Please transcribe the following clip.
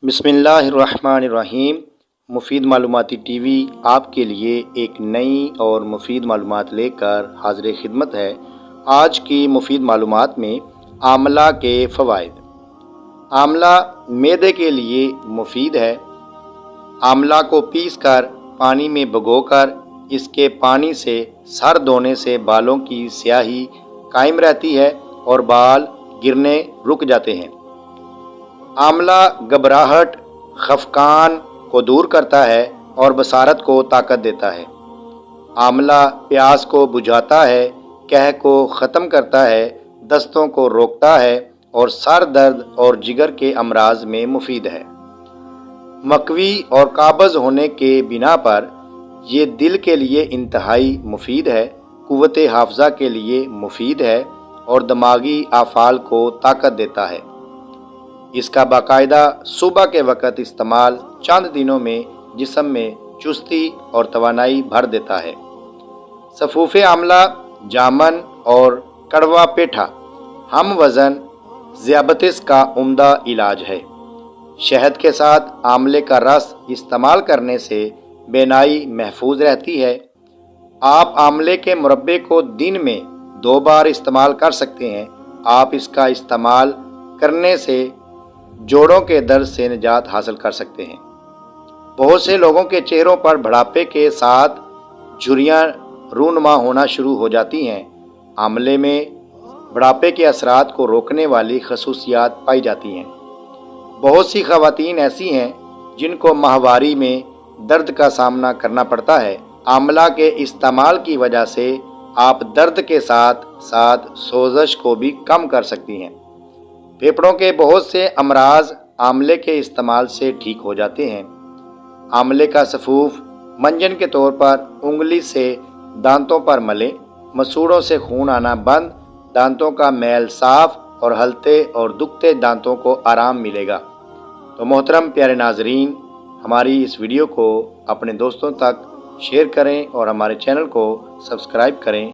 بسم اللہ الرحمن الرحیم۔ مفید معلوماتی ٹی وی آپ کے لیے ایک نئی اور مفید معلومات لے کر حاضر خدمت ہے۔ آج کی مفید معلومات میں آملہ کے فوائد۔ آملہ معدے کے لیے مفید ہے۔ آملہ کو پیس کر پانی میں بھگو کر اس کے پانی سے سر دھونے سے بالوں کی سیاہی قائم رہتی ہے اور بال گرنے رک جاتے ہیں۔ آملہ گھبراہٹ، خفقان کو دور کرتا ہے اور بصارت کو طاقت دیتا ہے۔ آملہ پیاس کو بجھاتا ہے، قے کو ختم کرتا ہے، دستوں کو روکتا ہے اور سر درد اور جگر کے امراض میں مفید ہے۔ مکوی اور قابض ہونے کے بنا پر یہ دل کے لیے انتہائی مفید ہے، قوت حافظہ کے لیے مفید ہے اور دماغی افعال کو طاقت دیتا ہے۔ اس کا باقاعدہ صبح کے وقت استعمال چند دنوں میں جسم میں چستی اور توانائی بھر دیتا ہے۔ سفوف آملہ، جامن اور کڑوا پیٹھا ہم وزن ذیابیطس کا عمدہ علاج ہے۔ شہد کے ساتھ آملے کا رس استعمال کرنے سے بینائی محفوظ رہتی ہے۔ آپ آملے کے مربے کو دن میں 2 بار استعمال کر سکتے ہیں۔ آپ اس کا استعمال کرنے سے جوڑوں کے درد سے نجات حاصل کر سکتے ہیں۔ بہت سے لوگوں کے چہروں پر بڑھاپے کے ساتھ جھریاں رونما ہونا شروع ہو جاتی ہیں۔ آملے میں بڑھاپے کے اثرات کو روکنے والی خصوصیات پائی جاتی ہیں۔ بہت سی خواتین ایسی ہیں جن کو ماہواری میں درد کا سامنا کرنا پڑتا ہے۔ آملہ کے استعمال کی وجہ سے آپ درد کے ساتھ ساتھ سوزش کو بھی کم کر سکتی ہیں۔ پھیپھڑوں کے بہت سے امراض آملے کے استعمال سے ٹھیک ہو جاتے ہیں۔ آملے کا سفوف منجن کے طور پر انگلی سے دانتوں پر ملیں، مسوڑوں سے خون آنا بند، دانتوں کا میل صاف اور ہلتے اور دکھتے دانتوں کو آرام ملے گا۔ تو محترم پیارے ناظرین، ہماری اس ویڈیو کو اپنے دوستوں تک شیئر کریں اور ہمارے چینل کو سبسکرائب کریں۔